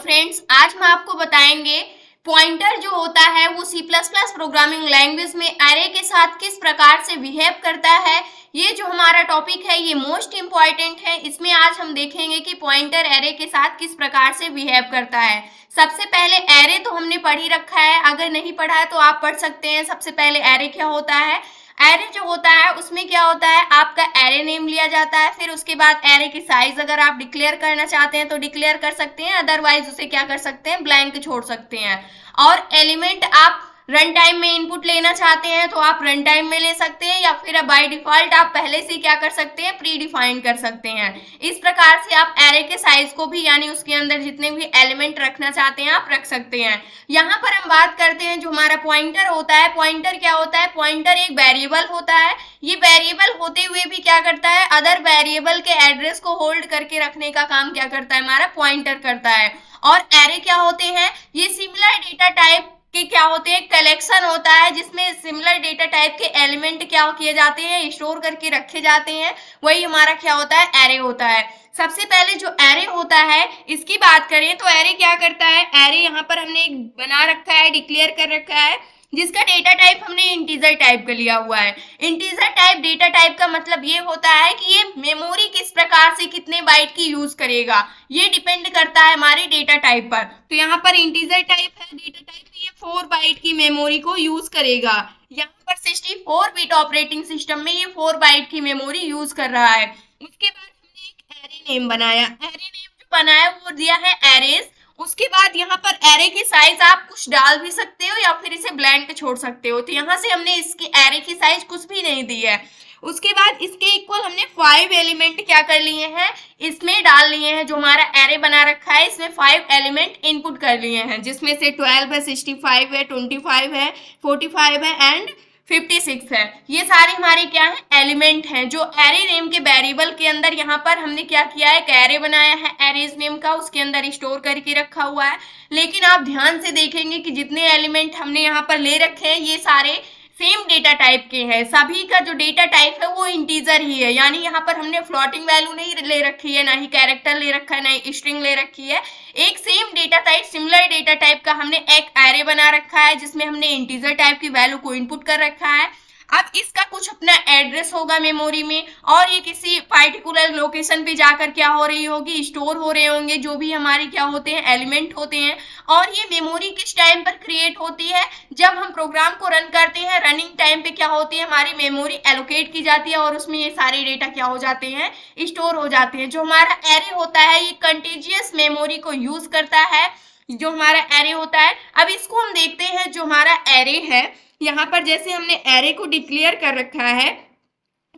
Friends, आज हम आपको बताएंगे पॉइंटर जो होता है वो C plus plus programming language में एरे के साथ किस प्रकार से बिहेव करता है। ये जो हमारा टॉपिक है ये मोस्ट इम्पॉर्टेंट है। इसमें आज हम देखेंगे कि पॉइंटर एरे के साथ किस प्रकार से बिहेव करता है। सबसे पहले एरे तो हमने पढ़ ही रखा है, अगर नहीं पढ़ा है तो आप पढ़ सकते हैं। सबसे पहले एरे क्या होता है, एरे जो होता है उसमें क्या होता है, आपका एरे नेम लिया जाता है, फिर उसके बाद एरे की साइज अगर आप डिक्लेयर करना चाहते हैं तो डिक्लेयर कर सकते हैं, अदरवाइज उसे क्या कर सकते हैं, ब्लैंक छोड़ सकते हैं। और एलिमेंट आप रन टाइम में इनपुट लेना चाहते हैं तो आप रन टाइम में ले सकते हैं, या फिर बाय डिफॉल्ट आप पहले से क्या कर सकते हैं, प्री डिफाइन कर सकते हैं। इस प्रकार से आप एरे के साइज को भी यानी उसके अंदर जितने भी एलिमेंट रखना चाहते हैं आप रख सकते हैं। यहाँ पर हम बात करते हैं जो हमारा पॉइंटर होता है। पॉइंटर क्या होता है, पॉइंटर एक वेरिएबल होता है। ये वेरिएबल होते हुए भी क्या करता है, अदर वेरिएबल के एड्रेस को होल्ड करके रखने का काम क्या करता है, हमारा पॉइंटर करता है। और एरे क्या होते हैं, ये सिमिलर डेटा टाइप के क्या होते हैं, कलेक्शन होता है जिसमें सिमिलर डेटा टाइप के एलिमेंट क्या किए जाते हैं, स्टोर करके रखे जाते हैं। वही हमारा क्या होता है, एरे होता है। सबसे पहले जो एरे होता है इसकी बात करें तो एरे क्या करता है, एरे यहाँ पर हमने एक बना रखा है, डिक्लेयर कर रखा है, जिसका डेटा टाइप हमने इंटीजर टाइप का लिया हुआ है। इंटीजर टाइप डेटा टाइप का मतलब ये होता है कि ये मेमोरी किस प्रकार से कितने बाइट की यूज करेगा, ये डिपेंड करता है हमारे डेटा टाइप पर। तो यहाँ पर इंटीजर टाइप है डेटा टाइप, ये 4 बाइट की मेमोरी को यूज करेगा। यहाँ पर 64 बिट ऑपरेटिंग सिस्टम में ये 4 बाइट की मेमोरी यूज कर रहा है। उसके बाद हमने एक एरे नेम बनाया, एरे नेम जो बनाया वो दिया है एरेज। उसके बाद यहाँ पर एरे की साइज आप कुछ डाल भी सकते हो या फिर इसे ब्लैंक छोड़ सकते हो। तो यहाँ से हमने इसकी एरे की साइज कुछ भी नहीं दी है। उसके बाद इसके इक्वल हमने 5 एलिमेंट क्या कर लिए हैं, इसमें डाल लिए हैं। जो हमारा एरे बना रखा है इसमें 5 एलिमेंट इनपुट कर लिए हैं, जिसमें से 12 है, 65 है, 25 है, 45 है एंड 56 है। ये सारे हमारे क्या है, एलिमेंट हैं जो एरे नेम के वेरिएबल के अंदर यहाँ पर हमने क्या किया है, एक एरे बनाया है एरेज नेम का, उसके अंदर स्टोर करके रखा हुआ है। लेकिन आप ध्यान से देखेंगे कि जितने एलिमेंट हमने यहाँ पर ले रखे हैं ये सारे सेम डेटा टाइप के हैं। सभी का जो डेटा टाइप है वो इंटीजर ही है, यानी यहाँ पर हमने फ्लोटिंग वैल्यू नहीं ले रखी है, ना ही कैरेक्टर ले रखा है, ना ही स्ट्रिंग ले रखी है। एक same data type, similar data type का हमने एक एरे बना रखा है जिसमें हमने इंटीजर टाइप की वैल्यू को इनपुट कर रखा है। अब इसका कुछ अपना एड्रेस होगा मेमोरी में, और ये किसी पार्टिकुलर लोकेशन पे जाकर क्या हो रही होगी, स्टोर हो रहे होंगे जो भी हमारे क्या होते हैं, एलिमेंट होते हैं। और ये मेमोरी किस टाइम पर क्रिएट होती है, जब हम प्रोग्राम को रन करते हैं, रनिंग टाइम पे क्या होती है, हमारी मेमोरी एलोकेट की जाती है और उसमें ये सारे डेटा क्या हो जाते हैं, स्टोर हो जाते हैं। जो हमारा एरे होता है ये कंटीजियस मेमोरी को यूज करता है, जो हमारा एरे होता है। अब इसको हम देखते हैं, जो हमारा एरे है यहाँ पर जैसे हमने एरे को डिक्लेयर कर रखा है,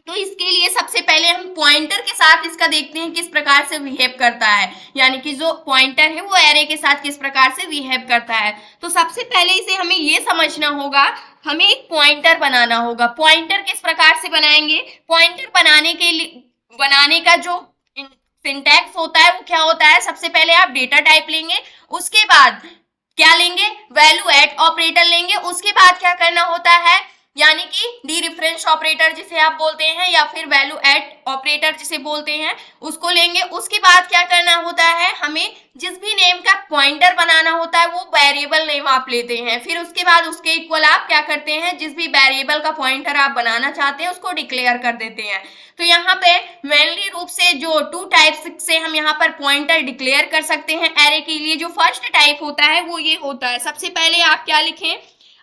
तो इसके लिए सबसे पहले हम पॉइंटर के साथ इसका देखते हैं किस प्रकार से बिहेव करता है, यानी कि जो पॉइंटर है वो एरे के साथ किस प्रकार से बिहेव करता है। तो सबसे पहले इसे हमें ये समझना होगा, हमें एक पॉइंटर बनाना होगा। पॉइंटर किस प्रकार से बनाएंगे, पॉइंटर बनाने का जो सिंटैक्स होता है वो क्या होता है, सबसे पहले आप डेटा टाइप लेंगे, उसके बाद क्या लेंगे, वैल्यू एट ऑपरेटर लेंगे। उसके बाद क्या करना होता है, यानी कि डी रिफरेंस ऑपरेटर जिसे आप बोलते हैं, या फिर वैल्यू एट ऑपरेटर जिसे बोलते हैं, उसको लेंगे। उसके बाद क्या करना होता है, हमें जिस भी नेम का पॉइंटर बनाना होता है वो वेरिएबल नेम आप लेते हैं। फिर उसके बाद उसके इक्वल आप क्या करते हैं, जिस भी वेरिएबल का पॉइंटर आप बनाना चाहते हैं उसको डिक्लेयर कर देते हैं। तो यहाँ पे मेनली रूप से जो 2 टाइप्स से हम यहाँ पर पॉइंटर डिक्लेयर कर सकते हैं एरे के लिए। जो फर्स्ट टाइप होता है वो ये होता है, सबसे पहले आप क्या लिखें,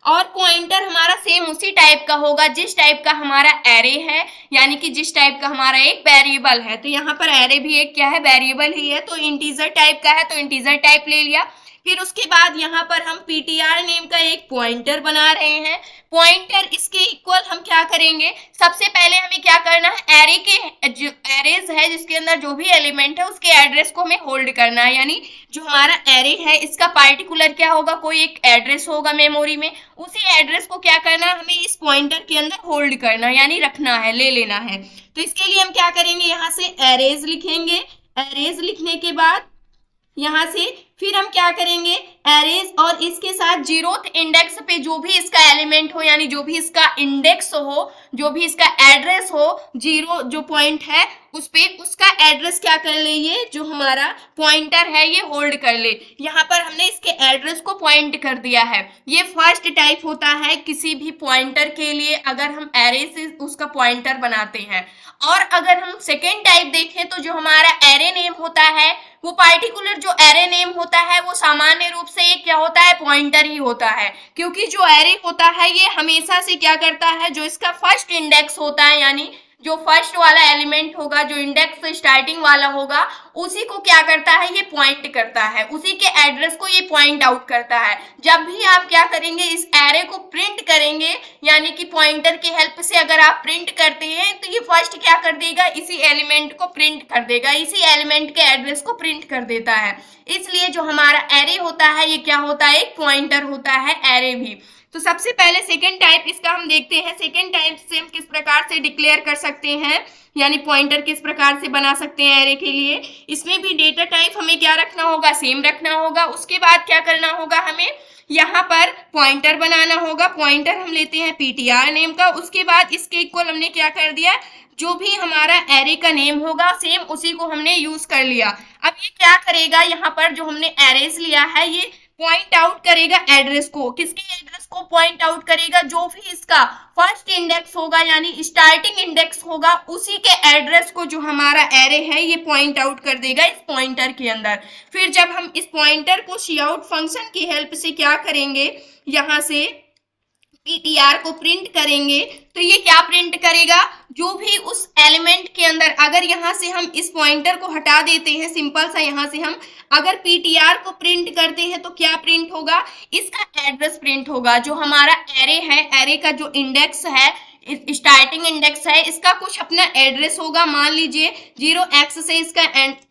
और पॉइंटर हमारा सेम उसी टाइप का होगा जिस टाइप का हमारा एरे है, यानी कि जिस टाइप का हमारा एक वेरिएबल है। तो यहाँ पर एरे भी एक क्या है, वेरिएबल ही है। तो इंटीजर टाइप का है तो इंटीजर टाइप ले लिया। फिर उसके बाद यहाँ पर हम ptr नेम का एक पॉइंटर बना रहे हैं। पॉइंटर इसके इक्वल हम क्या करेंगे, सबसे पहले हमें क्या करना है, एरे के जो एरेज है जिसके अंदर जो भी एलिमेंट है उसके एड्रेस को हमें होल्ड करना है। यानी जो हमारा एरे है इसका पार्टिकुलर क्या होगा, कोई एक एड्रेस होगा मेमोरी में, उसी एड्रेस को क्या करना है, हमें इस पॉइंटर के अंदर होल्ड करना है, यानी रखना है, ले लेना है। तो इसके लिए हम क्या करेंगे, यहाँ से एरेज लिखेंगे। एरेज लिखने के बाद यहाँ से फिर हम क्या करेंगे, एरेज और इसके साथ जीरोथ इंडेक्स पे जो भी इसका एलिमेंट हो, यानी जो भी इसका इंडेक्स हो, जो भी इसका एड्रेस हो, जीरो जो पॉइंट है उस पे उसका एड्रेस क्या कर ले, ये जो हमारा पॉइंटर है ये होल्ड कर ले। यहाँ पर हमने इसके एड्रेस को पॉइंट कर दिया है। ये फर्स्ट टाइप होता है किसी भी पॉइंटर के लिए अगर हम एरे से उसका पॉइंटर बनाते हैं। और अगर हम सेकेंड टाइप देखें तो जो हमारा एरे नेम होता है वो पार्टिकुलर जो एरे नेम होता है वो सामान्य रूप से क्या होता है, पॉइंटर ही होता है, क्योंकि जो एरे होता है ये हमेशा से क्या करता है, जो इसका फर्स्ट इंडेक्स होता है यानी जो फर्स्ट वाला एलिमेंट होगा, जो इंडेक्स स्टार्टिंग वाला होगा, उसी को क्या करता है, ये पॉइंट करता है, उसी के एड्रेस को ये पॉइंट आउट करता है। जब भी आप क्या करेंगे, इस एरे को प्रिंट करेंगे, यानी कि पॉइंटर की हेल्प से अगर आप प्रिंट करते हैं तो ये फर्स्ट क्या कर देगा, इसी एलिमेंट को प्रिंट कर देगा, इसी एलिमेंट के एड्रेस को प्रिंट कर देता है। इसलिए जो हमारा एरे होता है ये क्या होता है, एक पॉइंटर होता है एरे भी। तो सबसे पहले सेकेंड टाइप इसका हम देखते हैं। सेकेंड टाइप से हम किस प्रकार से डिक्लेयर कर सकते हैं, यानी पॉइंटर किस प्रकार से बना सकते हैं एरे के लिए। इसमें भी डेटा टाइप हमें क्या रखना होगा, सेम रखना होगा। उसके बाद क्या करना होगा, हमें यहाँ पर पॉइंटर बनाना होगा। पॉइंटर हम लेते हैं ptr नेम का। उसके बाद इसके इक्वल हमने क्या कर दिया, जो भी हमारा एरे का नेम होगा सेम उसी को हमने यूज कर लिया। अब ये क्या करेगा, यहाँ पर जो हमने एरेज लिया है ये पॉइंट आउट करेगा एड्रेस को। किसके एड्रेस को पॉइंट आउट करेगा, जो भी इसका फर्स्ट इंडेक्स होगा यानी स्टार्टिंग इंडेक्स होगा, उसी के एड्रेस को जो हमारा एरे है ये पॉइंट आउट कर देगा इस पॉइंटर के अंदर। फिर जब हम इस पॉइंटर को काउट फंक्शन की हेल्प से क्या करेंगे, यहाँ से ptr को प्रिंट करेंगे तो ये क्या प्रिंट करेगा, जो भी उस एलिमेंट के अंदर, अगर यहाँ से हम इस पॉइंटर को हटा देते हैं, सिंपल सा यहाँ से हम अगर ptr को प्रिंट करते हैं तो क्या प्रिंट होगा, इसका एड्रेस प्रिंट होगा। जो हमारा एरे है, एरे का जो इंडेक्स है, स्टार्टिंग इंडेक्स है, इसका कुछ अपना एड्रेस होगा। मान लीजिए 0x से इसका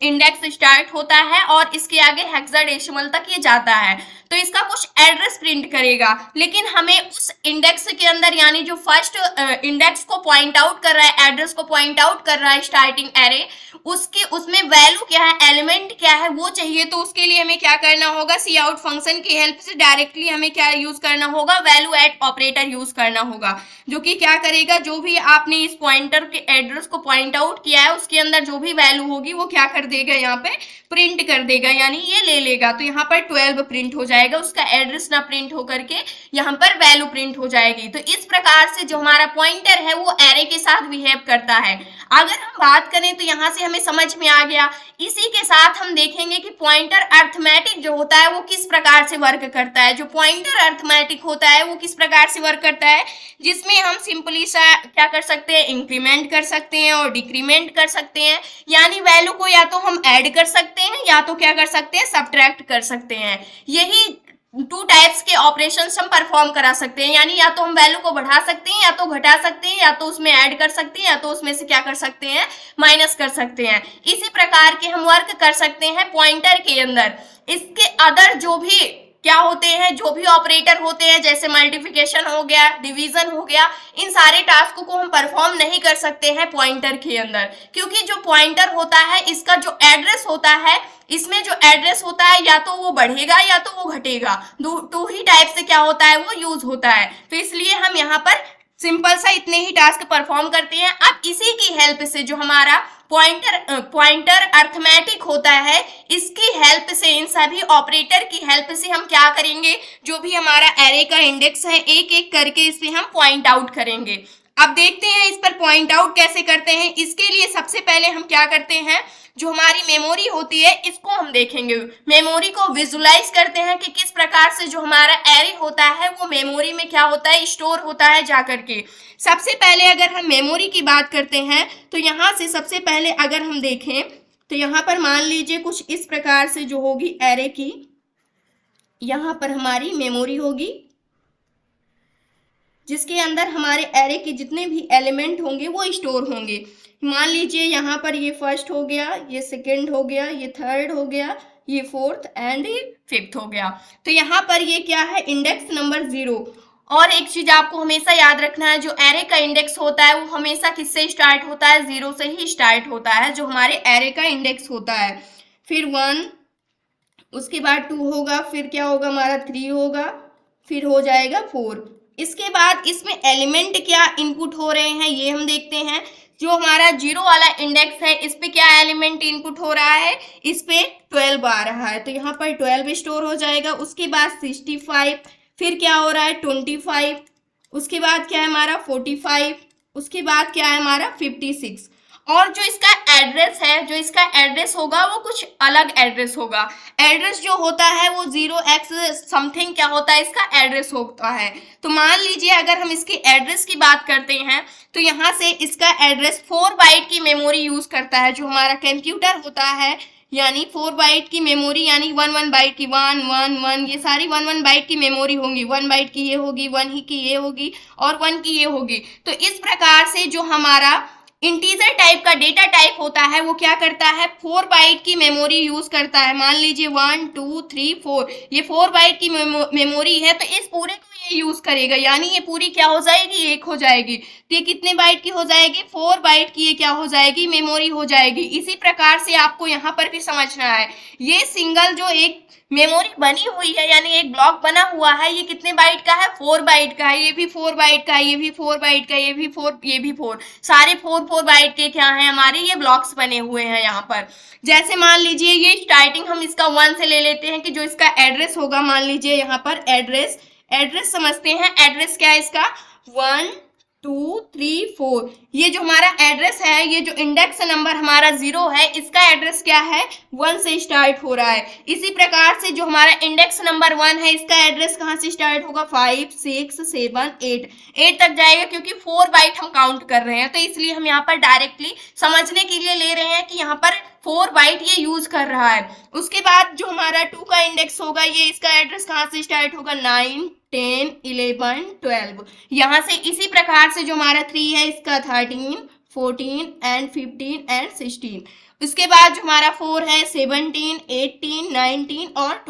इंडेक्स स्टार्ट होता है और इसके आगे हेक्साडेसिमल तक ये जाता है, तो इसका कुछ एड्रेस प्रिंट करेगा। लेकिन हमें उस इंडेक्स के अंदर, यानी जो फर्स्ट इंडेक्स को पॉइंट आउट कर रहा है, एड्रेस को पॉइंट आउट कर रहा है स्टार्टिंग एरे, उसके उसमें वैल्यू क्या है, एलिमेंट क्या है वो चाहिए। तो उसके लिए हमें क्या करना होगा, काउट फंक्शन की हेल्प से डायरेक्टली हमें क्या यूज करना होगा, वैल्यू एड ऑपरेटर यूज करना होगा, जो कि क्या करेगा, जो भी आपने इस पॉइंटर के एड्रेस को पॉइंट आउट किया है उसके अंदर जो भी वैल्यू होगी वो क्या कर देगा, यहाँ पे प्रिंट कर देगा, यानी ये ले लेगा। तो यहाँ पर 12 प्रिंट हो जाएगा, उसका एड्रेस ना प्रिंट होकर के यहाँ पर वैल्यू प्रिंट हो जाएगी। तो इस प्रकार से जो हमारा पॉइंटर है वो एरे के साथ बिहेव करता है। अगर हम बात करें तो यहाँ से हमें समझ में आ गया। इसी के साथ हम देखेंगे कि पॉइंटर अर्थमेटिक जो होता है वो किस प्रकार से वर्क करता है। जो पॉइंटर अर्थमेटिक होता है वो किस प्रकार से वर्क करता है, जिसमें हम सिंपली सा क्या कर सकते हैं, इंक्रीमेंट कर सकते हैं और डिक्रीमेंट कर सकते हैं, यानी वैल्यू को या तो हम ऐड कर सकते हैं या तो क्या कर सकते हैं, सब्ट्रैक्ट कर सकते हैं। यही टू टाइप्स के ऑपरेशंस हम परफॉर्म करा सकते हैं, यानी या तो हम वैल्यू को बढ़ा सकते हैं या तो घटा सकते हैं, या तो उसमें ऐड कर सकते हैं या तो उसमें से क्या कर सकते हैं, माइनस कर सकते हैं। इसी प्रकार के हम वर्क कर सकते हैं पॉइंटर के अंदर। इसके अदर जो भी क्या होते हैं, जो भी ऑपरेटर होते हैं, जैसे मल्टीप्लिकेशन हो गया, डिवीजन हो गया, इन सारे टास्कों को हम परफॉर्म नहीं कर सकते हैं पॉइंटर के अंदर, क्योंकि जो पॉइंटर होता है इसका जो एड्रेस होता है, इसमें जो एड्रेस होता है या तो वो बढ़ेगा या तो वो घटेगा, दो ही टाइप से क्या होता है वो यूज होता है। तो इसलिए हम यहाँ पर सिंपल सा इतने ही टास्क परफॉर्म करते हैं। अब इसी की हेल्प से जो हमारा पॉइंटर अर्थमेटिक होता है, इसकी हेल्प से, इन सभी ऑपरेटर की हेल्प से हम क्या करेंगे, जो भी हमारा एरे का इंडेक्स है एक एक करके इसे हम पॉइंट आउट करेंगे। अब देखते हैं इस पर पॉइंट आउट कैसे करते हैं। इसके लिए सबसे पहले हम क्या करते हैं, जो हमारी मेमोरी होती है इसको हम देखेंगे, मेमोरी को विजुलाइज करते हैं कि किस प्रकार से जो हमारा एरे होता है वो मेमोरी में क्या होता है, स्टोर होता है जाकर के। सबसे पहले अगर हम मेमोरी की बात करते हैं तो यहाँ से सबसे पहले अगर हम देखें तो यहाँ पर मान लीजिए कुछ इस प्रकार से जो होगी एरे की, यहाँ पर हमारी मेमोरी होगी जिसके अंदर हमारे एरे के जितने भी एलिमेंट होंगे वो स्टोर होंगे। मान लीजिए यहाँ पर ये फर्स्ट हो गया, ये सेकंड हो गया, ये थर्ड हो गया, ये फोर्थ एंड ये फिफ्थ हो गया। तो यहाँ पर ये क्या है, इंडेक्स नंबर 0। और एक चीज आपको हमेशा याद रखना है, जो एरे का इंडेक्स होता है वो हमेशा किससे स्टार्ट होता है, 0 से ही स्टार्ट होता है, जो हमारे एरे का इंडेक्स होता है। फिर 1 उसके बाद 2 होगा, फिर क्या होगा हमारा 3 होगा, फिर हो जाएगा 4। इसके बाद इसमें एलिमेंट क्या इनपुट हो रहे हैं ये हम देखते हैं। जो हमारा 0 वाला इंडेक्स है इस पे क्या एलिमेंट इनपुट हो रहा है, इस पे 12 आ रहा है, तो यहाँ पर 12 स्टोर हो जाएगा। उसके बाद 65, फिर क्या हो रहा है 25, उसके बाद क्या है हमारा 45, उसके बाद क्या है हमारा 56। और जो इसका एड्रेस है, जो इसका एड्रेस होगा वो कुछ अलग एड्रेस होगा। एड्रेस जो होता है वो 0x समथिंग क्या होता है, इसका एड्रेस होता है। तो मान लीजिए अगर हम इसके एड्रेस की बात करते हैं तो यहाँ से इसका एड्रेस 4 बाइट की मेमोरी यूज करता है। जो हमारा कंप्यूटर होता है यानी 4 बाइट की मेमोरी, यानी 1 बाइट की 1 1 1, ये सारी 1 बाइट की मेमोरी होंगी। 1 बाइट की ये होगी, 1 ही की ये होगी और 1 की ये होगी। तो इस प्रकार से जो हमारा इंटीजर टाइप का डेटा टाइप होता है वो क्या करता है, 4 बाइट की मेमोरी यूज करता है। मान लीजिए 1 2 3 4, ये 4 बाइट की मेमोरी है, तो इस पूरे को ये यूज करेगा, यानी ये पूरी क्या हो जाएगी, 1 हो जाएगी। तो ये कितने बाइट की हो जाएगी, 4 बाइट की ये क्या हो जाएगी, मेमोरी हो जाएगी। इसी प्रकार से आपको यहाँ पर भी समझना है, ये सिंगल जो एक मेमोरी बनी हुई है यानी एक ब्लॉक बना हुआ है, ये कितने बाइट का है, 4 बाइट का है। ये भी 4 बाइट का है, ये भी 4 बाइट का, ये भी 4, ये भी 4, सारे 4 बाइट के क्या है हमारे ये ब्लॉक्स बने हुए हैं यहाँ पर। जैसे मान लीजिए ये स्टार्टिंग हम इसका 1 से ले लेते हैं कि जो इसका एड्रेस होगा, मान लीजिए यहाँ पर एड्रेस समझते हैं। एड्रेस क्या है इसका 1 2 3 4, ये जो हमारा एड्रेस है, ये जो इंडेक्स नंबर हमारा 0 है, इसका एड्रेस क्या है 1 से स्टार्ट हो रहा है। इसी प्रकार से जो हमारा इंडेक्स नंबर 1 है, इसका एड्रेस कहाँ से स्टार्ट होगा, 5 6 7 8 तक जाएगा, क्योंकि 4 बाइट हम काउंट कर रहे हैं, तो इसलिए हम यहाँ पर डायरेक्टली समझने के लिए ले रहे हैं कि यहाँ पर 4 बाइट ये यूज कर रहा है। उसके बाद जो हमारा 2 का इंडेक्स होगा, ये इसका एड्रेस कहाँ से स्टार्ट होगा, 9 10 11 12, यहाँ से। इसी प्रकार से जो हमारा 3 है, इसका 13 14 एंड 15 एंड 16। उसके बाद जो हमारा 4 है, 17 18 19 और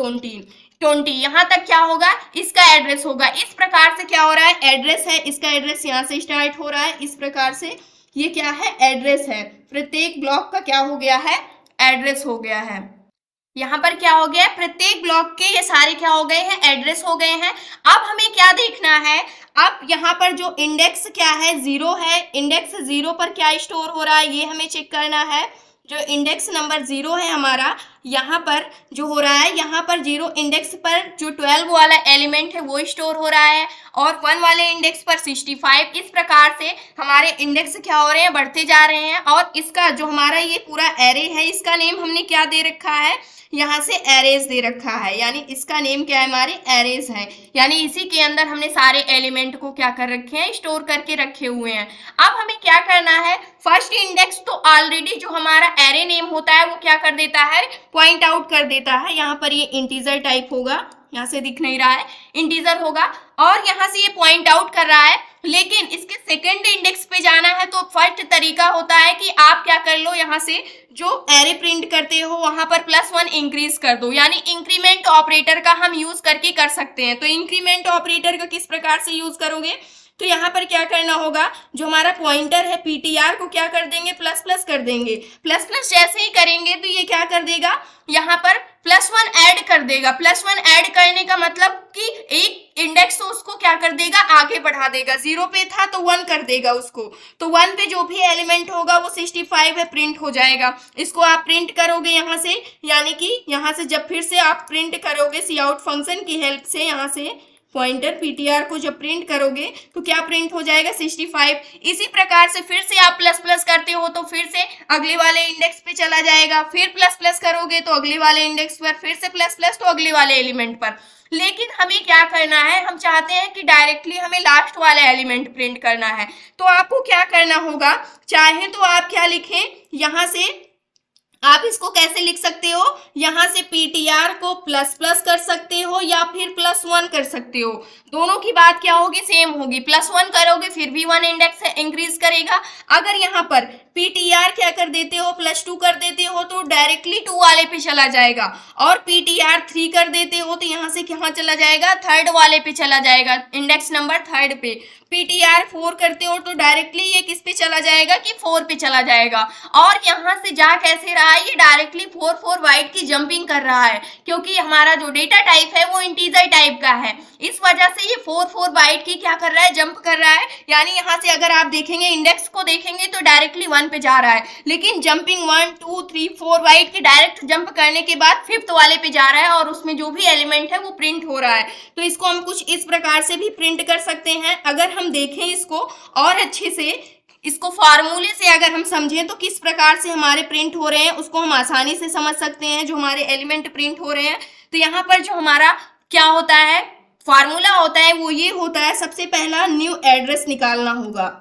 20, यहाँ तक क्या होगा, इसका एड्रेस होगा। इस प्रकार से क्या हो रहा है, एड्रेस है, इसका एड्रेस यहाँ से स्टार्ट हो रहा है। इस प्रकार से ये क्या है, एड्रेस है। प्रत्येक ब्लॉक का क्या हो गया है, एड्रेस हो गया है। यहाँ पर क्या हो गया, प्रत्येक ब्लॉक के ये सारे क्या हो गए हैं, एड्रेस हो गए हैं। अब हमें क्या देखना है, अब यहाँ पर जो इंडेक्स क्या है 0 है, इंडेक्स 0 पर क्या स्टोर हो रहा है ये हमें चेक करना है। जो इंडेक्स नंबर 0 है हमारा, यहाँ पर जो हो रहा है, यहाँ पर 0 इंडेक्स पर जो 12 वाला एलिमेंट है वो स्टोर हो रहा है, और 1 वाले इंडेक्स पर 65। इस प्रकार से हमारे इंडेक्स क्या हो रहे हैं, बढ़ते जा रहे हैं। और इसका जो हमारा ये पूरा एरे है, इसका नेम हमने क्या दे रखा है, यहाँ से एरेज दे रखा है, यानी इसका नेम क्या है, हमारे एरेज है। यानी इसी के अंदर हमने सारे एलिमेंट को क्या कर रखे हैं, स्टोर करके रखे हुए हैं। अब हमें क्या करना है, फर्स्ट इंडेक्स तो ऑलरेडी जो हमारा एरे नेम होता है वो क्या कर देता है, पॉइंट आउट कर देता है। यहाँ पर ये इंटीजर टाइप होगा, यहाँ से दिख नहीं रहा है, इंटीजर होगा, और यहाँ से ये पॉइंट आउट कर रहा है। लेकिन इसके सेकंड इंडेक्स पे जाना है तो फर्स्ट तरीका होता है कि आप क्या कर लो, यहाँ से जो एरे प्रिंट करते हो वहां पर +1 इंक्रीज कर दो, यानी इंक्रीमेंट ऑपरेटर का हम यूज करके कर सकते हैं। तो इंक्रीमेंट ऑपरेटर का किस प्रकार से यूज करोगे, तो यहाँ पर क्या करना होगा, जो हमारा पॉइंटर है पीटीआर को क्या कर देंगे, ++ कर देंगे। ++ जैसे ही करेंगे तो ये क्या कर देगा, यहाँ पर +1 ऐड कर देगा। +1 ऐड करने का मतलब कि एक इंडेक्स तो उसको क्या कर देगा, आगे बढ़ा देगा। 0 पे था तो 1 कर देगा उसको, तो 1 पे जो भी एलिमेंट होगा वो 65 है, प्रिंट हो जाएगा। इसको आप प्रिंट करोगे यहाँ से, यानी कि यहाँ से जब फिर से आप प्रिंट करोगे काउट फंक्शन की हेल्प से, यहाँ से पॉइंटर पीटीआर को जब प्रिंट करोगे तो क्या प्रिंट हो जाएगा, 65। इसी प्रकार से फिर से आप ++ करते हो तो फिर से अगले वाले इंडेक्स पे चला जाएगा, फिर ++ करोगे तो अगले वाले इंडेक्स पर, फिर से ++ तो अगले वाले एलिमेंट पर। लेकिन हमें क्या करना है, हम चाहते हैं कि डायरेक्टली हमें लास्ट वाला एलिमेंट प्रिंट करना है। तो आपको क्या करना होगा, चाहे तो आप क्या लिखें, यहाँ से आप इसको कैसे लिख सकते हो, यहाँ से पीटीआर को ++ कर सकते हो या फिर +1 कर सकते हो। दोनों की बात क्या होगी, सेम होगी। +1 करोगे फिर भी 1 इंडेक्स इंक्रीज करेगा। अगर यहाँ पर पीटीआर क्या कर देते हो, +2 कर देते हो तो डायरेक्टली 2 वाले पे चला जाएगा, और पीटीआर 3 कर देते हो तो यहाँ से कहाँ चला जाएगा, 3rd वाले पे चला जाएगा, इंडेक्स नंबर 3rd पे। PTR 4 करते हो तो डायरेक्टली ये किस पे चला जाएगा कि 4 पे चला जाएगा। और यहाँ से जा कैसे रहा है, ये डायरेक्टली 4 बाइट की जंपिंग कर रहा है, क्योंकि हमारा जो डेटा टाइप है वो इंटीजर टाइप का है, इस वजह से ये 4 बाइट की क्या कर रहा है, जंप कर रहा है। यानी यहाँ से अगर आप देखेंगे इंडेक्स को देखेंगे तो डायरेक्टली 1 पे जा रहा है, लेकिन जंपिंग 1 2 3 4 बाइट की डायरेक्ट जंप करने के बाद 5th वाले पे जा रहा है और उसमें जो भी एलिमेंट है वो प्रिंट हो रहा है। तो इसको हम कुछ इस प्रकार से भी प्रिंट कर सकते हैं। अगर हम देखें इसको और अच्छे से, इसको फार्मूले से अगर हम समझें तो किस प्रकार से हमारे प्रिंट हो रहे हैं उसको हम आसानी से समझ सकते हैं, जो हमारे एलिमेंट प्रिंट हो रहे हैं। तो यहाँ पर जो हमारा क्या होता है, फार्मूला होता है, वो ये होता है, सबसे पहला न्यू एड्रेस निकालना होगा।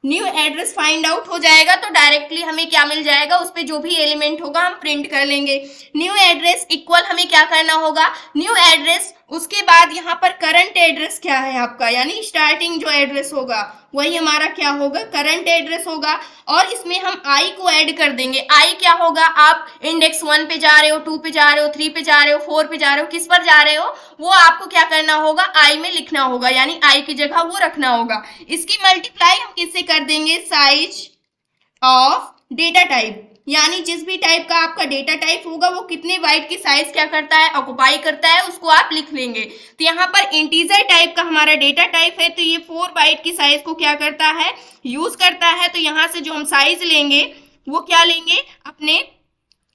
न्यू एड्रेस फाइंड आउट हो जाएगा तो डायरेक्टली हमें क्या मिल जाएगा, उस पर जो भी एलिमेंट होगा हम प्रिंट कर लेंगे। न्यू एड्रेस इक्वल हमें क्या करना होगा, न्यू एड्रेस, उसके बाद यहाँ पर करंट एड्रेस क्या है आपका, यानी स्टार्टिंग जो एड्रेस होगा वही हमारा क्या होगा, करंट एड्रेस होगा। और इसमें हम आई को ऐड कर देंगे। आई क्या होगा, आप इंडेक्स 1 पे जा रहे हो, 2 पे जा रहे हो, 3 पे जा रहे हो, 4 पे जा रहे हो, किस पर जा रहे हो वो आपको क्या करना होगा, आई में लिखना होगा, यानी आई की जगह वो रखना होगा। इसकी मल्टीप्लाई हम किससे कर देंगे, साइज ऑफ डेटा टाइप, यानी जिस भी टाइप का आपका डेटा टाइप होगा वो कितने बाइट की साइज क्या करता है, ऑक्युपाई करता है, उसको आप लिख लेंगे। तो यहाँ पर इंटीजर टाइप का हमारा डेटा टाइप है, तो ये 4 बाइट की साइज को क्या करता है, यूज करता है। तो यहाँ से जो हम साइज लेंगे वो क्या लेंगे, अपने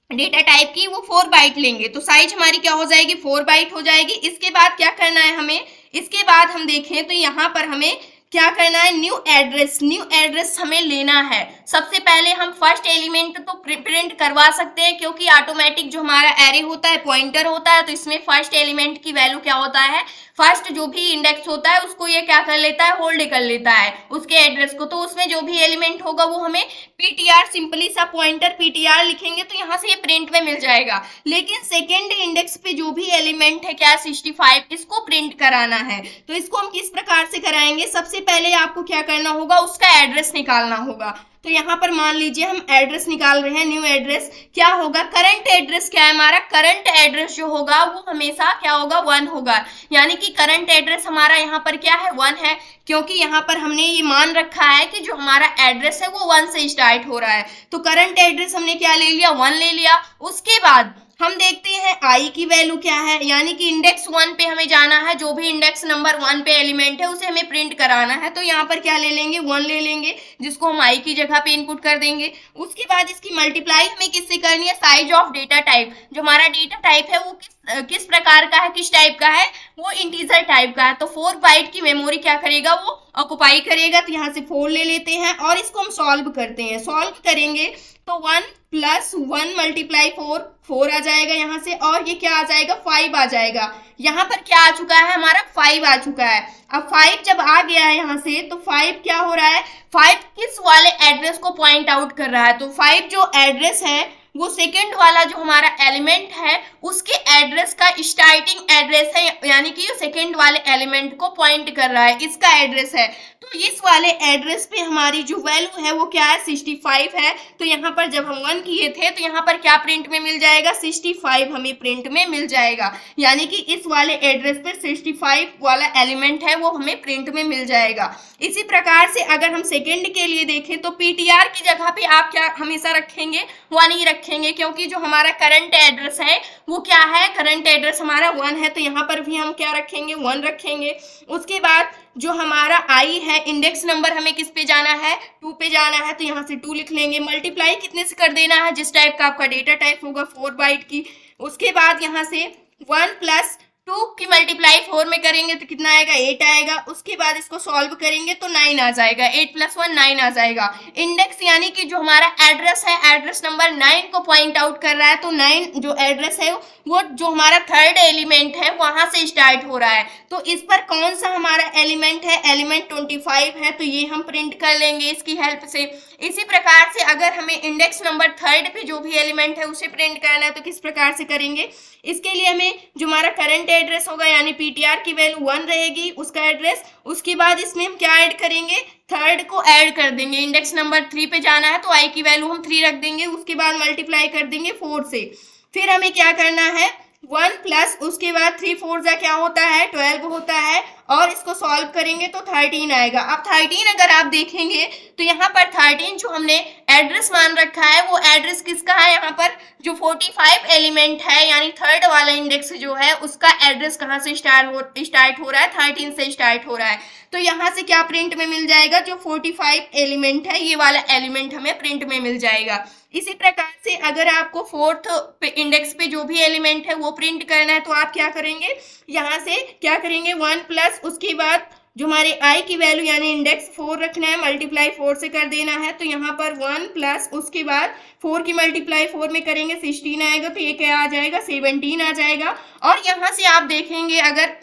डेटा टाइप की वो 4 बाइट लेंगे, तो साइज हमारी क्या हो जाएगी, 4 बाइट हो जाएगी। इसके बाद क्या करना है हमें, इसके बाद हम देखें तो यहाँ पर हमें क्या करना है, न्यू एड्रेस, न्यू एड्रेस हमें लेना है। सबसे पहले हम फर्स्ट एलिमेंट तो प्रिंट करवा सकते हैं, क्योंकि ऑटोमेटिक जो हमारा एरे होता है पॉइंटर होता है, तो इसमें फर्स्ट एलिमेंट की वैल्यू क्या होता है, फर्स्ट जो भी इंडेक्स होता है उसको ये क्या कर लेता है, होल्ड कर लेता है उसके एड्रेस को। तो उसमें जो भी एलिमेंट होगा वो हमें PTR, सिंपली सा पॉइंटर PTR लिखेंगे तो यहाँ से ये प्रिंट में मिल जाएगा। लेकिन सेकेंड इंडेक्स पे जो भी एलिमेंट है क्या, 65, इसको प्रिंट कराना है। तो इसको हम किस प्रकार से कराएंगे, सबसे पहले आपको क्या करना होगा, उसका एड्रेस निकालना होगा। तो यहाँ पर मान लीजिए हम एड्रेस निकाल रहे हैं, न्यू एड्रेस क्या होगा, करंट एड्रेस क्या है हमारा, करंट एड्रेस जो होगा वो हमेशा क्या होगा, 1 होगा, यानी कि करंट एड्रेस हमारा यहाँ पर क्या है, 1 है, क्योंकि यहाँ पर हमने ये मान रखा है कि जो हमारा एड्रेस है वो 1 से स्टार्ट हो रहा है। तो करंट एड्रेस हमने क्या ले लिया, 1 ले लिया। उसके बाद हम देखते हैं आई की वैल्यू क्या है, यानी कि इंडेक्स 1 पे हमें जाना है, जो भी इंडेक्स नंबर 1 पे एलिमेंट है उसे हमें प्रिंट कराना है। तो यहाँ पर क्या ले लेंगे, 1 ले लेंगे, जिसको हम आई की जगह पे इनपुट कर देंगे। उसके बाद इसकी मल्टीप्लाई हमें किससे करनी है, साइज ऑफ डेटा टाइप, जो हमारा डेटा टाइप है वो किस प्रकार का है, किस टाइप का है, वो इंटीजर टाइप का है। तो 4 बाइट की मेमोरी क्या करेगा, वो ऑक्युपाई करेगा। तो यहाँ से 4 ले लेते हैं और इसको हम सॉल्व करते हैं। सॉल्व करेंगे तो 1 + 1 × 4 4 आ जाएगा यहाँ से, और ये क्या आ जाएगा, 5 आ जाएगा। यहाँ पर क्या आ चुका है, हमारा 5 आ चुका है। अब 5 जब आ गया है यहाँ से, तो 5 क्या हो रहा है, 5 किस वाले एड्रेस को पॉइंट आउट कर रहा है, तो 5 जो एड्रेस है वो सेकेंड वाला जो हमारा एलिमेंट है उसके एड्रेस का स्टार्टिंग एड्रेस है, यानी कि ये सेकेंड वाले एलिमेंट को पॉइंट कर रहा है, इसका एड्रेस है। तो इस वाले एड्रेस पे हमारी जो वैल्यू है वो क्या है, 65 है। तो यहाँ पर जब हम 1 किए थे तो यहाँ पर क्या प्रिंट में मिल जाएगा, 65 हमें प्रिंट में मिल जाएगा, यानी कि इस वाले एड्रेस पे 65 वाला एलिमेंट है वो हमें प्रिंट में मिल जाएगा। इसी प्रकार से अगर हम सेकेंड के लिए देखें तो PTR की जगह पे आप क्या हमेशा रखेंगे, 1 ही रखेंगे, क्योंकि जो हमारा करंट एड्रेस है वो क्या है, करंट एड्रेस हमारा 1 है। तो यहाँ पर भी हम क्या रखेंगे, 1 रखेंगे। उसके बाद जो हमारा आई है, इंडेक्स नंबर हमें किस पे जाना है, 2 पे जाना है, तो यहाँ से 2 लिख लेंगे। मल्टीप्लाई कितने से कर देना है, जिस टाइप का आपका डेटा टाइप होगा 4 बाइट की। उसके बाद यहाँ से 1 + 2 की मल्टीप्लाई 4 में करेंगे तो कितना आएगा, 8 आएगा। उसके बाद इसको सॉल्व करेंगे तो 9 आ जाएगा, 8 + 1 9 आ जाएगा। इंडेक्स यानी कि जो हमारा एड्रेस है, एड्रेस नंबर 9 को पॉइंट आउट कर रहा है। तो 9 जो एड्रेस है वो जो हमारा थर्ड एलिमेंट है वहां से स्टार्ट हो रहा है। तो इस पर कौन सा हमारा एलिमेंट है, एलिमेंट 25 है, तो ये हम प्रिंट कर लेंगे इसकी हेल्प से। इसी प्रकार से अगर हमें इंडेक्स नंबर 3 पे जो भी एलिमेंट है उसे प्रिंट करना है तो किस प्रकार से करेंगे, इसके लिए हमें जो हमारा करंट एड्रेस होगा यानी PTR की वैल्यू 1 रहेगी उसका एड्रेस। उसके बाद इसमें हम क्या ऐड करेंगे, 3 को ऐड कर देंगे। इंडेक्स नंबर 3 पे जाना है तो आई की वैल्यू हम 3 रख देंगे। उसके बाद मल्टीप्लाई कर देंगे 4 से। फिर हमें क्या करना है, 1 + उसके बाद 3 4 क्या होता है, 12 होता है। और इसको सॉल्व करेंगे तो 13 आएगा। अब 13 अगर आप देखेंगे तो यहाँ पर 13 जो हमने एड्रेस मान रखा है वो एड्रेस किसका है, यहाँ पर जो 45 एलिमेंट है यानी थर्ड वाला इंडेक्स जो है उसका एड्रेस कहाँ से स्टार्ट हो रहा है, 13 से स्टार्ट हो रहा है। तो यहाँ से क्या प्रिंट में मिल जाएगा, जो 45 एलिमेंट है ये वाला एलिमेंट हमें प्रिंट में मिल जाएगा। इसी प्रकार से अगर आपको फोर्थ इंडेक्स पे जो भी एलिमेंट है वो प्रिंट करना है तो आप क्या करेंगे, यहाँ से क्या करेंगे 1 प्लस उसके बाद जो हमारे आई की वैल्यू यानी इंडेक्स 4 रखना है, मल्टीप्लाई 4 से कर देना है। तो यहाँ पर 1 प्लस उसके बाद 4 की मल्टीप्लाई 4 में करेंगे 16 आएगा, तो ये क्या आ जाएगा 17 आ जाएगा। और यहाँ से आप देखेंगे अगर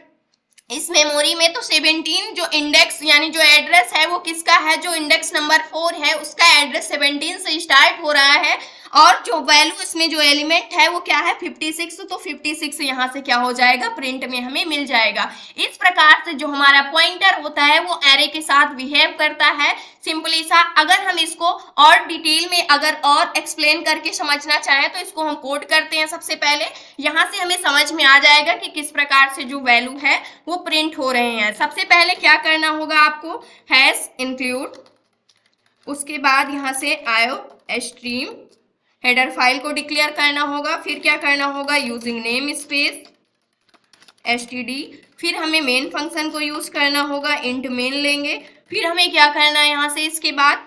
इस मेमोरी में तो 17 जो इंडेक्स यानी जो एड्रेस है वो किसका है, जो इंडेक्स नंबर 4 है उसका एड्रेस 17 से स्टार्ट हो रहा है और जो वैल्यू इसमें जो एलिमेंट है वो क्या है 56, तो 56 यहाँ से क्या हो जाएगा प्रिंट में हमें मिल जाएगा। इस प्रकार से जो हमारा पॉइंटर होता है वो एरे के साथ बिहेव करता है। सिंपली सा अगर हम इसको और डिटेल में अगर और एक्सप्लेन करके समझना चाहें तो इसको हम कोड करते हैं। सबसे पहले यहाँ से हमें समझ में आ जाएगा कि किस प्रकार से जो वैल्यू है वो प्रिंट हो रहे हैं। सबसे पहले क्या करना होगा आपको, हैश इंक्लूड, उसके बाद यहाँ से आयो स्ट्रीम हेडर फाइल को डिक्लेयर करना होगा। फिर क्या करना होगा, यूजिंग नेम स्पेस एसटीडी, फिर हमें मेन फंक्शन को यूज करना होगा, इंट मेन लेंगे। फिर हमें क्या करना है यहाँ से इसके बाद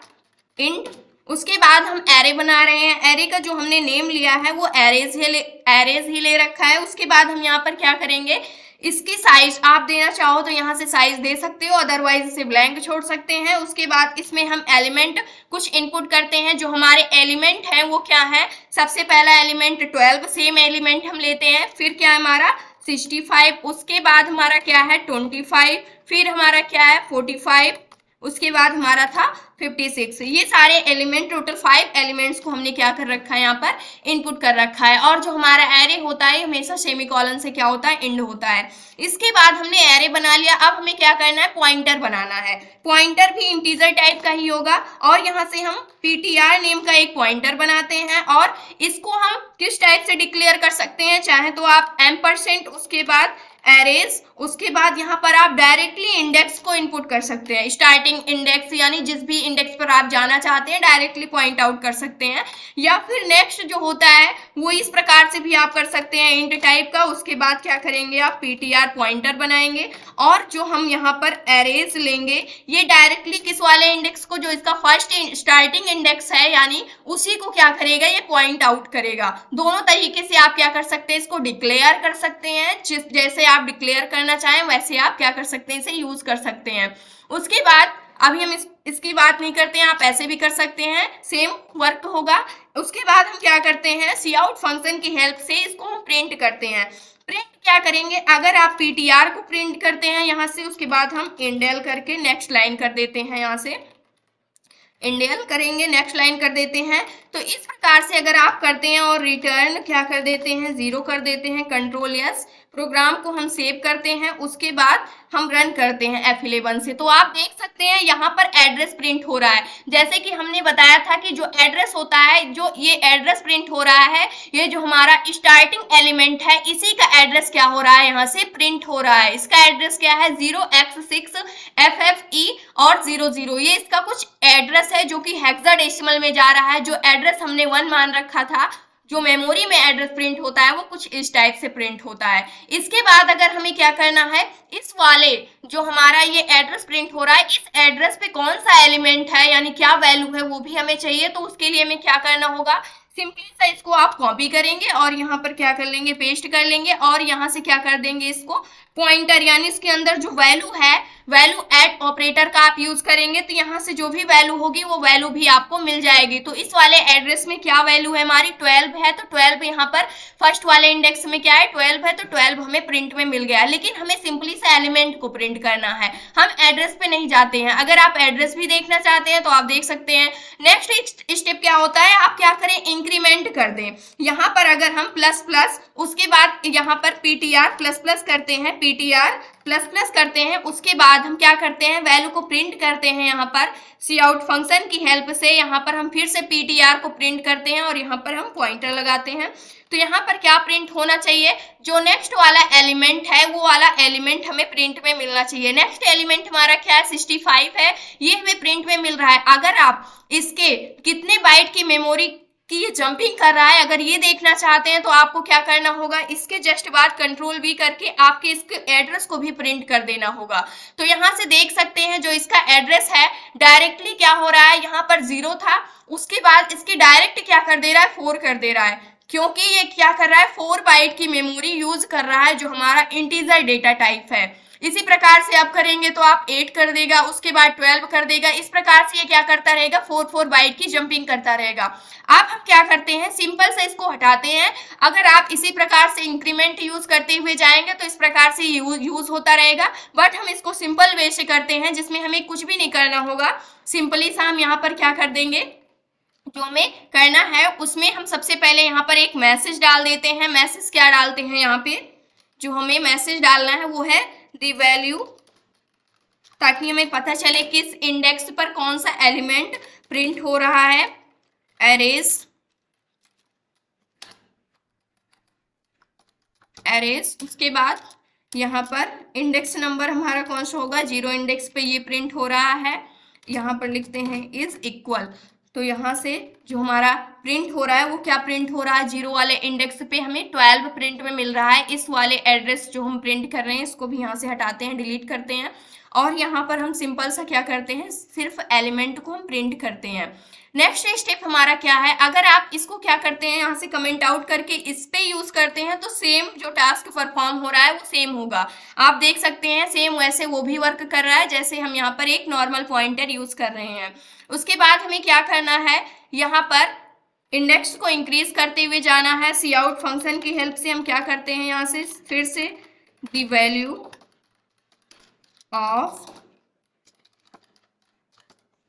इंट, उसके बाद हम एरे बना रहे हैं। एरे का जो हमने नेम लिया है वो एरेज ही ले रखा है। उसके बाद हम यहाँ पर क्या करेंगे, इसकी साइज आप देना चाहो तो यहाँ से साइज दे सकते हो, अदरवाइज इसे ब्लैंक छोड़ सकते हैं। उसके बाद इसमें हम एलिमेंट कुछ इनपुट करते हैं। जो हमारे एलिमेंट है वो क्या है, सबसे पहला एलिमेंट 12, सेम एलिमेंट हम लेते हैं। फिर क्या है हमारा 65, उसके बाद हमारा क्या है 25, फिर हमारा क्या है 45, उसके बाद हमारा था 56। ये सारे एलिमेंट टोटल 5 एलिमेंट्स को हमने क्या कर रखा है, यहाँ पर इनपुट कर रखा है। और जो हमारा एरे होता है हमेशा सेमीकोलन से क्या होता है, एंड होता है। इसके बाद हमने एरे बना लिया। अब हमें क्या करना है, पॉइंटर बनाना है। पॉइंटर भी इंटीजर टाइप का ही होगा और यहाँ से हम ptr नेम का एक पॉइंटर बनाते हैं और इसको हम किस टाइप से डिक्लेयर कर सकते हैं, चाहे तो आप %, उसके बाद एरेज, उसके बाद यहाँ पर आप डायरेक्टली इंडेक्स को इनपुट कर सकते हैं। स्टार्टिंग इंडेक्स यानी जिस भी इंडेक्स पर आप जाना चाहते हैं डायरेक्टली पॉइंट आउट कर सकते हैं। या फिर नेक्स्ट जो होता है वो इस प्रकार से भी आप कर सकते हैं, इंट टाइप का। उसके बाद क्या करेंगे, आप ptr पॉइंटर बनाएंगे और जो हम यहाँ पर एरेज लेंगे ये डायरेक्टली किस वाले इंडेक्स को, जो इसका फर्स्ट स्टार्टिंग इंडेक्स है यानी उसी को क्या करेगा, ये पॉइंट आउट करेगा। दोनों तरीके से आप क्या कर सकते हैं, इसको डिक्लेयर कर सकते हैं। जैसे आप डिक्लेयर करना चाहें वैसे आप क्या कर सकते हैं, इसे यूज कर सकते हैं। उसके बाद अभी हम इसकी बात नहीं करते हैं, आप ऐसे भी कर सकते हैं, सेम वर्क होगा। उसके बाद हम क्या करते हैं, सी आउट फंक्शन की हेल्प से इसको हम प्रिंट करते हैं। प्रिंट क्या करेंगे, अगर आप ptr को प्रिंट करते हैं यहाँ से, उसके बाद हम इंडेल करके नेक्स्ट लाइन कर देते हैं, यहाँ से इंडेल करेंगे नेक्स्ट लाइन कर देते हैं। तो इस प्रकार से अगर आप करते हैं और रिटर्न क्या कर देते हैं, 0 कर देते हैं, कंट्रोल एस, प्रोग्राम को हम सेव करते हैं। उसके बाद हम रन करते हैं F11 से, तो आप देख सकते हैं यहाँ पर एड्रेस प्रिंट हो रहा है। जैसे कि हमने बताया था कि जो एड्रेस होता है, जो ये एड्रेस प्रिंट हो रहा है, ये जो हमारा स्टार्टिंग एलिमेंट है इसी का एड्रेस क्या हो रहा है, यहाँ से प्रिंट हो रहा है। इसका एड्रेस क्या है 0x6FFE और 00, ये इसका कुछ एड्रेस है जो कि हेक्साडेसिमल में जा रहा है। जो एड्रेस हमने 1 मान रखा था, जो मेमोरी में एड्रेस प्रिंट होता है वो कुछ इस टाइप से प्रिंट होता है। इसके बाद अगर हमें क्या करना है, इस वाले जो हमारा ये एड्रेस प्रिंट हो रहा है, इस एड्रेस पे कौन सा एलिमेंट है यानी क्या वैल्यू है वो भी हमें चाहिए। तो उसके लिए हमें क्या करना होगा, सिंपली सा इसको आप कॉपी करेंगे और यहाँ पर क्या कर लेंगे, पेस्ट कर लेंगे और यहाँ से क्या कर देंगे, इसको पॉइंटर यानी इसके अंदर जो वैल्यू है, वैल्यू एड ऑपरेटर का आप यूज करेंगे तो यहाँ से जो भी वैल्यू होगी वो वैल्यू भी आपको मिल जाएगी। तो इस वाले एड्रेस में क्या वैल्यू है हमारी 12 है, तो 12 यहाँ पर फर्स्ट वाले इंडेक्स में क्या है 12 है, तो 12 हमें प्रिंट में मिल गया। लेकिन हमें सिंपली से एलिमेंट को प्रिंट करना है, हम एड्रेस पे नहीं जाते हैं। अगर आप एड्रेस भी देखना चाहते हैं तो आप देख सकते हैं। नेक्स्ट स्टेप क्या होता है, आप क्या करें, इंक्रीमेंट कर दें। यहाँ पर अगर हम प्लस प्लस, उसके बाद यहाँ पर ptr प्लस प्लस करते हैं, ptr प्लस प्लस करते हैं, उसके बाद हम क्या करते हैं, वैल्यू को प्रिंट करते हैं यहाँ पर सी आउट फंक्शन की हेल्प से। यहाँ पर हम फिर से ptr को प्रिंट करते हैं और यहाँ पर हम पॉइंटर लगाते हैं। तो यहाँ पर क्या प्रिंट होना चाहिए, जो नेक्स्ट वाला एलिमेंट है वो वाला एलिमेंट हमें प्रिंट में मिलना चाहिए। नेक्स्ट एलिमेंट हमारा क्या है, 65 है, ये हमें प्रिंट में मिल रहा है। अगर आप इसके कितने बाइट की मेमोरी कि ये जंपिंग कर रहा है, अगर ये देखना चाहते हैं तो आपको क्या करना होगा, इसके जस्ट बाद कंट्रोल V करके आपके इसके एड्रेस को भी प्रिंट कर देना होगा। तो यहाँ से देख सकते हैं जो इसका एड्रेस है डायरेक्टली क्या हो रहा है, यहाँ पर 0 था, उसके बाद इसके डायरेक्ट क्या कर दे रहा है, 4 कर दे रहा है, क्योंकि ये क्या कर रहा है, 4 बाइट की मेमोरी यूज कर रहा है जो हमारा इंटीजर डेटा टाइप है। इसी प्रकार से आप करेंगे तो आप 8 कर देगा, उसके बाद 12 कर देगा, इस प्रकार से ये क्या करता रहेगा, 4 बाइट की जंपिंग करता रहेगा। अब हम क्या करते हैं, सिंपल से इसको हटाते हैं। अगर आप इसी प्रकार से इंक्रीमेंट यूज करते हुए जाएंगे तो इस प्रकार से यूज होता रहेगा, बट हम इसको सिंपल वे से करते हैं जिसमें हमें कुछ भी नहीं करना होगा। सिंपली सा हम यहाँ पर क्या कर देंगे, जो हमें करना है उसमें हम सबसे पहले यहाँ पर एक मैसेज डाल देते हैं। मैसेज क्या डालते हैं, यहाँ पे जो हमें मैसेज डालना है वो है दी वैल्यू, ताकि हमें पता चले किस इंडेक्स पर कौन सा एलिमेंट प्रिंट हो रहा है। एरेज, उसके बाद यहाँ पर इंडेक्स नंबर हमारा कौन सा होगा, 0 इंडेक्स पे ये प्रिंट हो रहा है। यहाँ पर लिखते हैं इज इक्वल, तो यहाँ से जो हमारा प्रिंट हो रहा है वो क्या प्रिंट हो रहा है, 0 वाले इंडेक्स पे हमें 12 प्रिंट में मिल रहा है। इस वाले एड्रेस जो हम प्रिंट कर रहे हैं इसको भी यहाँ से हटाते हैं, डिलीट करते हैं, और यहाँ पर हम सिंपल सा क्या करते हैं, सिर्फ एलिमेंट को हम प्रिंट करते हैं। नेक्स्ट स्टेप हमारा क्या है, अगर आप इसको क्या करते हैं, यहाँ से कमेंट आउट करके इस पे यूज करते हैं तो सेम जो टास्क परफॉर्म हो रहा है वो सेम होगा। आप देख सकते हैं सेम वैसे वो भी वर्क कर रहा है जैसे हम यहाँ पर एक नॉर्मल पॉइंटर यूज कर रहे हैं। उसके बाद हमें क्या करना है, यहाँ पर इंडेक्स को इंक्रीज करते हुए जाना है। सी आउट फंक्शन की हेल्प से हम क्या करते हैं, यहाँ से फिर से द वैल्यू ऑफ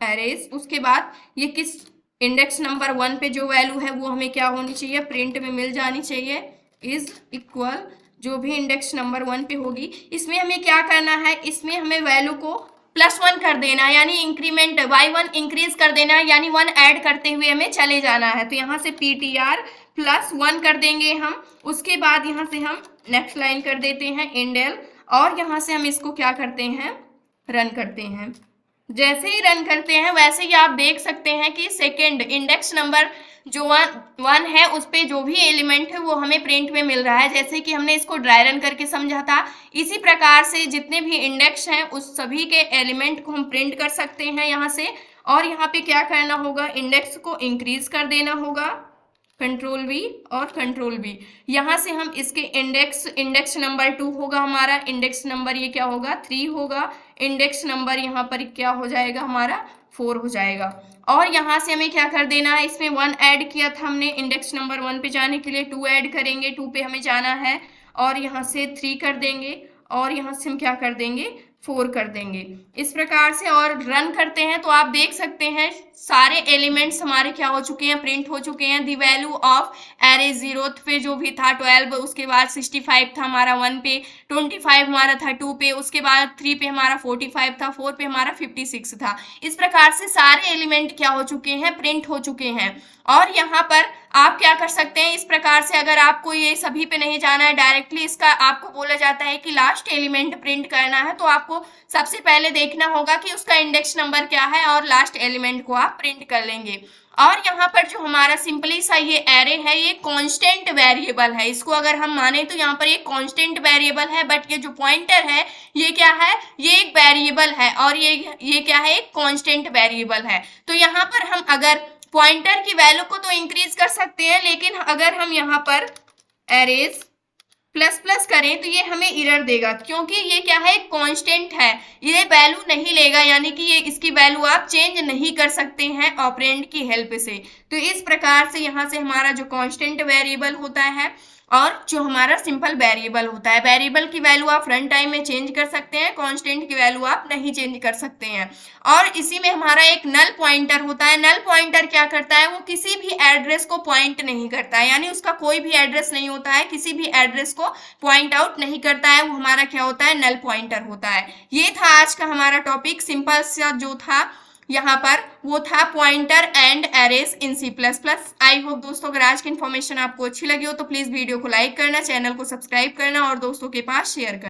एरेज, उसके बाद ये किस इंडेक्स नंबर 1 पे जो वैल्यू है वो हमें क्या होनी चाहिए, प्रिंट में मिल जानी चाहिए, इज इक्वल जो भी इंडेक्स नंबर 1 पे होगी। इसमें हमें क्या करना है, इसमें हमें वैल्यू को +1 कर देना है, यानी इंक्रीमेंट बाई 1 इंक्रीज कर देना है, यानी 1 ऐड करते हुए हमें चले जाना है। तो यहाँ से ptr +1 कर देंगे हम। उसके बाद यहाँ से हम नेक्स्ट लाइन कर देते हैं इंडेल, और यहाँ से हम इसको क्या करते हैं, रन करते हैं। जैसे ही रन करते हैं वैसे ही आप देख सकते हैं कि सेकेंड इंडेक्स नंबर जो 1 है उस पे जो भी एलिमेंट है वो हमें प्रिंट में मिल रहा है, जैसे कि हमने इसको ड्राई रन करके समझा था। इसी प्रकार से जितने भी इंडेक्स हैं उस सभी के एलिमेंट को हम प्रिंट कर सकते हैं यहाँ से। और यहाँ पे क्या करना होगा, इंडेक्स को इंक्रीज कर देना होगा, कंट्रोल V और कंट्रोल V। यहाँ से हम इसके इंडेक्स नंबर 2 होगा हमारा, इंडेक्स नंबर ये क्या होगा, 3 होगा, इंडेक्स नंबर यहाँ पर क्या हो जाएगा हमारा, 4 हो जाएगा। और यहाँ से हमें क्या कर देना है, इसमें 1 ऐड किया था हमने, इंडेक्स नंबर 1 पे जाने के लिए 2 ऐड करेंगे, 2 पे हमें जाना है, और यहाँ से 3 कर देंगे, और यहाँ से हम क्या कर देंगे, 4 कर देंगे। इस प्रकार से और रन करते हैं तो आप देख सकते हैं सारे एलिमेंट्स हमारे क्या हो चुके हैं, प्रिंट हो चुके हैं। दी वैल्यू ऑफ एरे 0 पे जो भी था 12, उसके बाद 65 था हमारा 1 पे, 25 हमारा था 2 पे, उसके बाद 3 पे हमारा 45 था, 4 पे हमारा 56 था। इस प्रकार से सारे एलिमेंट क्या हो चुके हैं, प्रिंट हो चुके हैं। और यहाँ पर आप क्या कर सकते हैं, इस प्रकार से अगर आपको ये सभी पे नहीं जाना है, डायरेक्टली इसका आपको बोला जाता है कि लास्ट एलिमेंट प्रिंट करना है, तो आपको सबसे पहले देखना होगा कि उसका इंडेक्स नंबर क्या है और लास्ट एलिमेंट को आप प्रिंट कर लेंगे। और यहाँ पर जो हमारा सिंपली सा ये एरे है ये कांस्टेंट वेरिएबल है, इसको अगर हम माने तो यहाँ पर ये कांस्टेंट वेरिएबल है, बट ये जो पॉइंटर है ये क्या है, ये एक वेरिएबल है, और ये क्या है, एक कांस्टेंट वेरिएबल है। तो यहाँ पर हम अगर पॉइंटर की वैल्यू को तो इंक्रीज कर सकते हैं, लेकिन अगर हम यहाँ पर एरेज ++ करें तो ये हमें एरर देगा, क्योंकि ये क्या है, कांस्टेंट है, ये वैल्यू नहीं लेगा, यानी कि ये इसकी वैल्यू आप चेंज नहीं कर सकते हैं ऑपरेंड की हेल्प से। तो इस प्रकार से यहाँ से हमारा जो कांस्टेंट वेरिएबल होता है और जो हमारा सिंपल वेरिएबल होता है, वेरिएबल की वैल्यू आप रन टाइम में चेंज कर सकते हैं, कांस्टेंट की वैल्यू आप नहीं चेंज कर सकते हैं। और इसी में हमारा एक नल पॉइंटर होता है। नल पॉइंटर क्या करता है, वो किसी भी एड्रेस को पॉइंट नहीं करता है, यानी उसका कोई भी एड्रेस नहीं होता है, किसी भी एड्रेस को पॉइंट आउट नहीं करता है, वो हमारा क्या होता है, नल पॉइंटर होता है। ये था आज का हमारा टॉपिक, सिंपल सा जो था यहाँ पर वो था pointer and arrays in C++। I hope दोस्तों अगर आज की इन्फॉर्मेशन आपको अच्छी लगी हो तो प्लीज वीडियो को लाइक करना, चैनल को सब्सक्राइब करना और दोस्तों के पास शेयर करना।